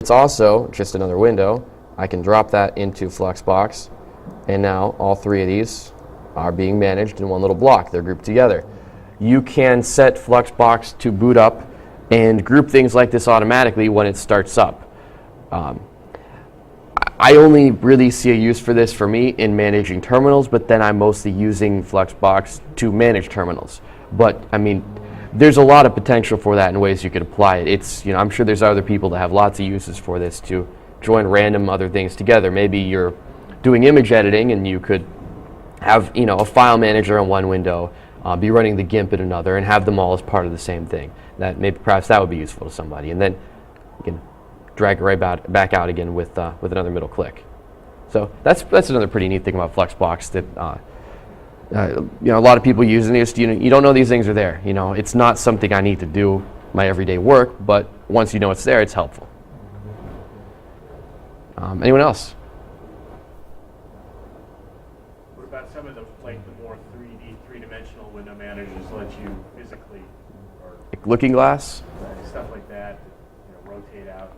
It's also just another window. I can drop that into Fluxbox, and now all three of these are being managed in one little block. They're grouped together. You can set Fluxbox to boot up and group things like this automatically when it starts up. I only really see a use for this for me in managing terminals, but then I'm mostly using Fluxbox to manage terminals. But I mean, there's a lot of potential for that in ways you could apply it. It's, you know, I'm sure there's other people that have lots of uses for this to join random other things together. Maybe you're doing image editing and you could have, you know, a file manager on one window, be running the GIMP in another, and have them all as part of the same thing. That maybe perhaps that would be useful to somebody, and then you can drag it right back out again with another middle click. So that's another pretty neat thing about Fluxbox that you know, a lot of people use, and you don't know these things are there. You know, it's not something I need to do my everyday work, but once you know it's there, it's helpful. Anyone else? What about some of the more 3-dimensional window managers let you physically, or Like Looking Glass? stuff like that, you know, rotate out?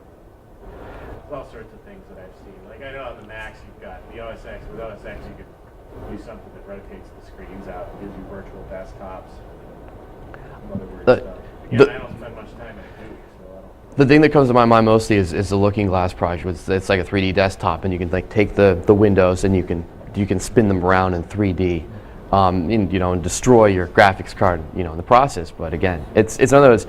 There's all sorts of things that I've seen. Like I know on the Macs you've got the OS X. With OS X you can do something that rotates the screens out and gives you virtual desktops. Some other weird stuff. Again, I don't spend much time in a GUI, so I don't. The thing that comes to my mind mostly is the Looking Glass project. It's like a 3D desktop, and you can like take the windows and you can spin them around in 3D, and destroy your graphics card, you know, in the process. But again, it's one of those.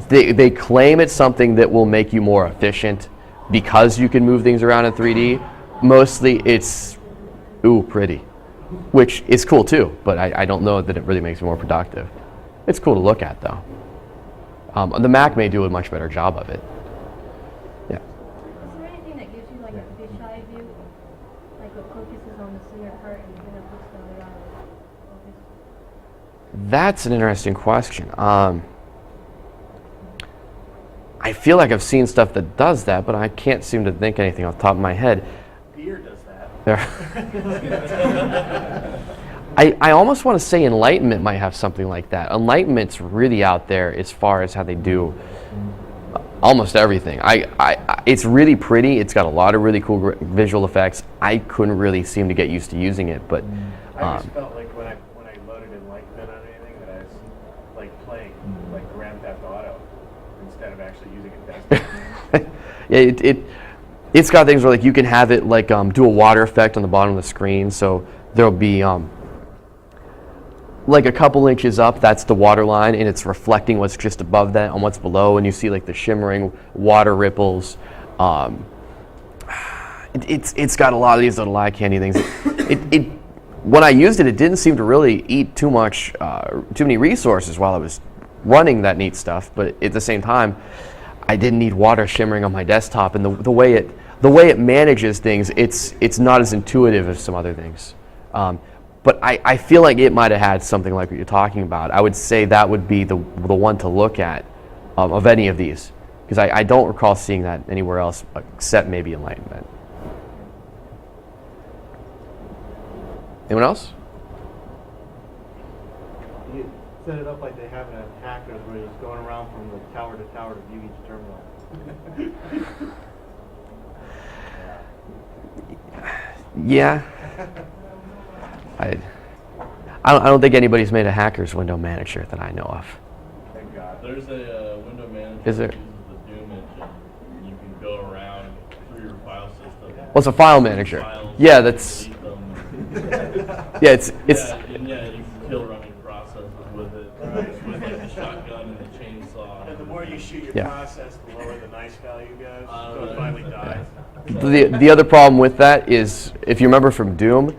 They claim it's something that will make you more efficient because you can move things around in 3D. Mostly, it's pretty, which is cool too. But I don't know that it really makes you more productive. It's cool to look at though. The Mac may do a much better job of it. Yeah. Is there anything that gives you like a fisheye view? Like what focuses on the center part and kind of puts the other out of focus? That's an interesting question. I feel like I've seen stuff that does that, but I can't seem to think anything off the top of my head. Beer does that. I almost want to say Enlightenment might have something like that. Enlightenment's really out there as far as how they do almost everything. It's really pretty. It's got a lot of really cool visual effects. I couldn't really seem to get used to using it, but I just felt like when I loaded Enlightenment on anything that I was like playing like Grand Theft Auto instead of actually using a desktop. yeah, it's got things where like you can have it like do a water effect on the bottom of the screen, so there'll be like a couple inches up, that's the water line, and it's reflecting what's just above that on what's below, and you see like the shimmering water ripples. It's got a lot of these little eye candy things. When I used it, it didn't seem to really eat too many resources while I was running that neat stuff. But at the same time, I didn't need water shimmering on my desktop, and the way it manages things, it's not as intuitive as some other things. But I feel like it might have had something like what you're talking about. I would say that would be the one to look at of any of these, because I don't recall seeing that anywhere else except maybe Enlightenment. Anyone else? You set it up like they have in Hackers, where you're just going around from the tower to tower to view each terminal. Yeah. I don't think anybody's made a Hackers window manager that I know of. Thank God. There's a window manager Is there? that uses the Doom engine. You can go around through your file system. Well, it's a file manager. Files, Yeah, that's. delete them. Yeah, it's. You can kill running processes with it. With like the shotgun and the chainsaw. And the more you shoot your Yeah. process, the lower the nice value goes. So it finally dies. The other problem with that is, if you remember from Doom,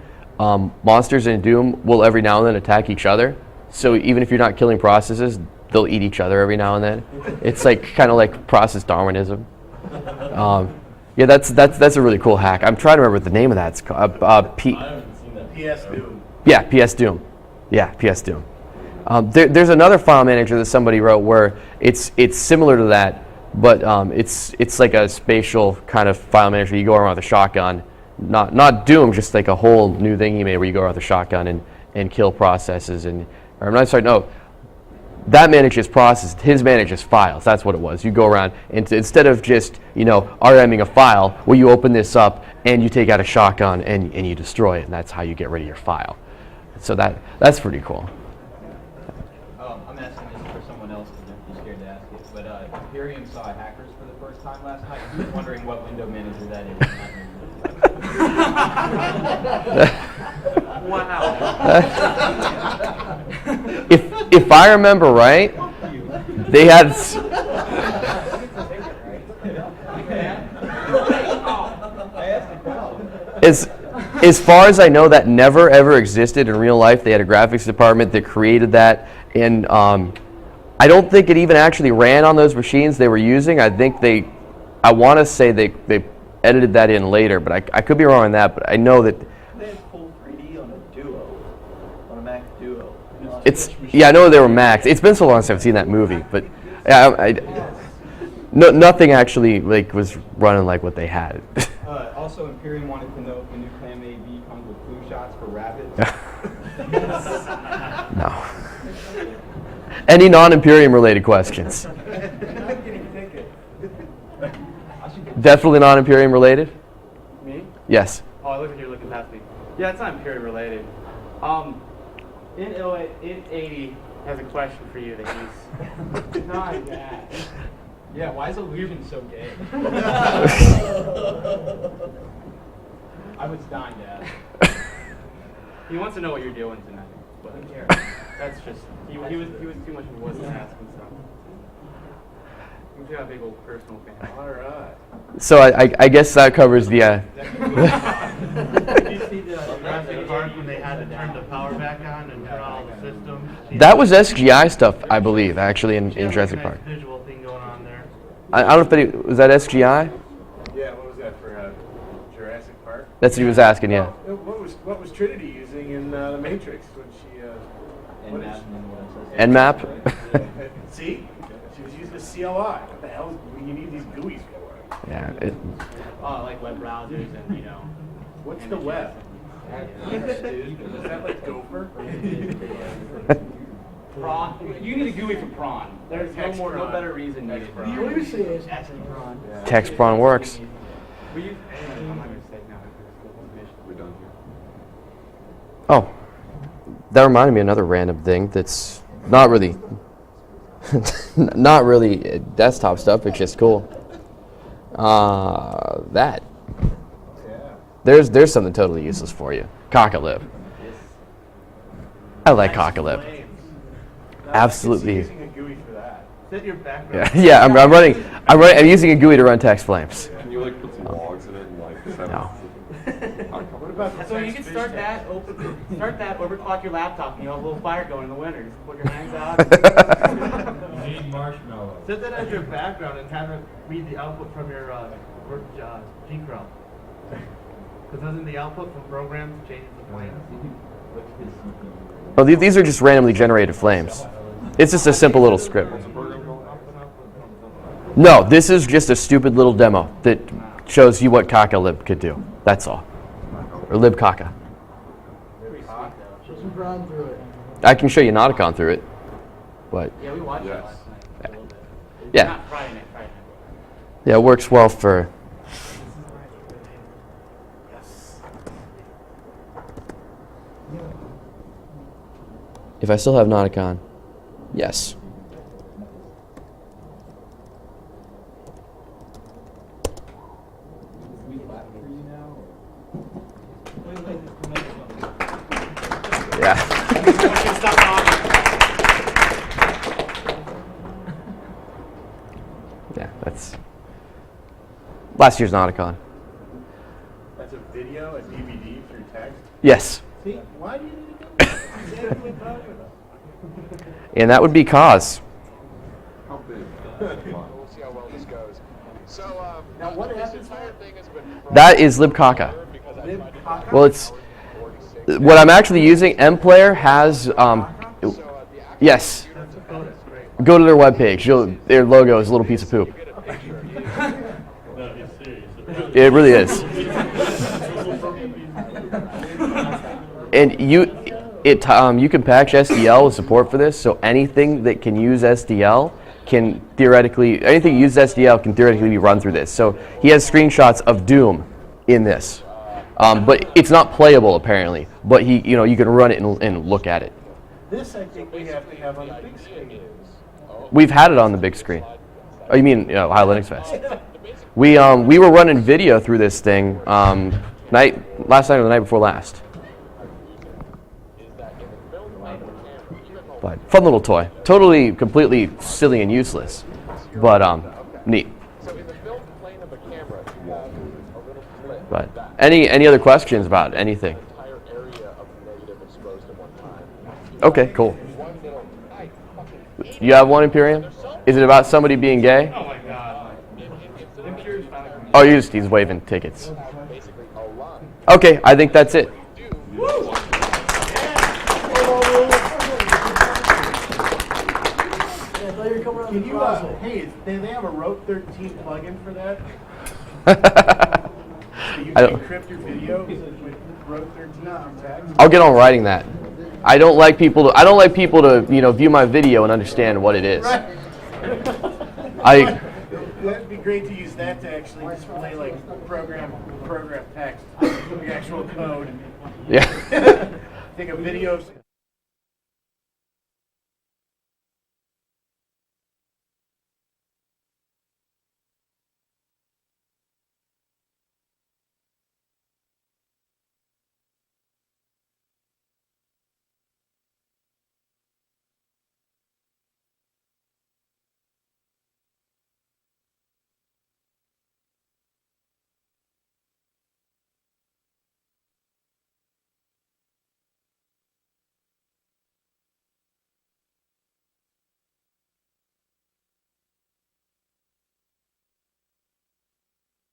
monsters in Doom will every now and then attack each other. So even if you're not killing processes, they'll eat each other every now and then. It's like kind of like process Darwinism. Yeah, that's a really cool hack. I'm trying to remember what the name of that. It's called I haven't seen that. PS Doom. Yeah, PS Doom. Yeah, PS Doom. There's another file manager that somebody wrote where it's similar to that, but it's like a spatial kind of file manager. You go around with a shotgun, not Doom, just like a whole new thing he made where you go around with a shotgun and kill processes. Or I'm not sorry, no, that manages process. His manages files. That's what it was. You go around and instead of just RMing a file, well, you open this up and you take out a shotgun and you destroy it, and that's how you get rid of your file. So that's pretty cool. I'm asking this for someone else because I'm too scared to ask it. But Imperium saw hackers for the first time last night. He was wondering what window manager that is. Wow. If I remember right, they had. As far as I know, that never ever existed in real life. They had a graphics department that created that, and I don't think it even actually ran on those machines they were using. I think I want to say they edited that in later, but I could be wrong on that. But I know that They had full 3D on a Duo, on a Mac Duo. I know they were Macs. It's been so long since I've seen that movie, but nothing actually was running like what they had. Also, Imperium wanted to know if the new Clam AB comes with flu shots for rabbits. No. Any non-Imperium related questions? Definitely non-Imperium related? Me? Yes. Oh, I look like you're looking past me. Yeah, it's not Imperium related. In 80 has a question for you that he's Not that. Yeah, why is Illusion so gay? I was dying to ask. He wants to know what you're doing tonight. But that's just he was too much of a wuss to ask him, so. He's got a big old personal fan. All right. So I guess that covers the. Did you see the Jurassic Park when they had to turn the power back on and turn on all the systems? That was SGI stuff, I believe, actually, in Jurassic Park. Visual thing going on there. I don't know if was that SGI? Yeah, what was that for Jurassic Park? That's what he was asking, yeah. What was Trinity using in The Matrix when she? What is Nmap? See, she was using a CLI. What the hell? You need these GUIs for? Yeah. Like web browsers and What's the web? Is that like Gopher? Prawn. You need a GUI for prawn. there's no better reason needed. Text prawn works. I'm not gonna say no. We're done here. Oh, that reminded me of another random thing that's not really, not really desktop stuff. It's just cool. That. Yeah. There's something totally useless for you. Cockalib. I like Cockalib. Absolutely. Using a GUI for that. Is that your background? Yeah. I'm using a GUI to run text flames. Can you put some logs in it and set No. What about the So you text can start vision? that, overclock your laptop, and you have a little fire going in the winter. Just put your hands out. You need marshmallows. Set that as your background and have it read the output from your G-Chrome. Because doesn't the output from programs change the flames? Oh, these are just randomly generated flames. It's just a simple little script. No, this is just a stupid little demo that shows you what Cockalib could do. That's all. Or libcaca. I can show you Nauticon through it, but Yeah, we watched Yes. it last night. A little bit. yeah, Not Friday night. yeah, it works well for. If I still have Nauticon, yes. Yeah. Stop talking. Yeah, that's last year's Nauticon. That's a video, a DVD through text. Yes, See, why do you need to do that? Exactly what I'm talking about. and that would be cause. How big? We'll see how well this goes. So, Now, what this happens entire there? thing has been That is libcaca. because I tried to Libcaca? Well, it's what I'm actually using. MPlayer has yes. Go to their webpage. Their logo is a little piece of poop. No, he's serious. It really is. And You can patch SDL with support for this, so anything that can use SDL can theoretically, anything that uses SDL can theoretically be run through this. So he has screenshots of Doom in this, but it's not playable apparently. But you can run it and look at it. This I think we have to have on the big screen. We've had it on the big screen. Oh, you mean High Linux Fest? We were running video through this thing last night or the night before last. But fun little toy. Totally, completely silly and useless, but neat. But any other questions about anything? Okay, cool. You have one, Imperium? Is it about somebody being gay? Oh my god. Oh, he's waving tickets. Okay, I think that's it. Can you, hey, do they have a Rote 13 plugin for that? So you I can don't- encrypt your video with Rote 13 from text? I'll get on writing that. I don't like people to view my video and understand what it is. That'd be great to use that to actually display like program text, the actual code. Yeah. Take a video of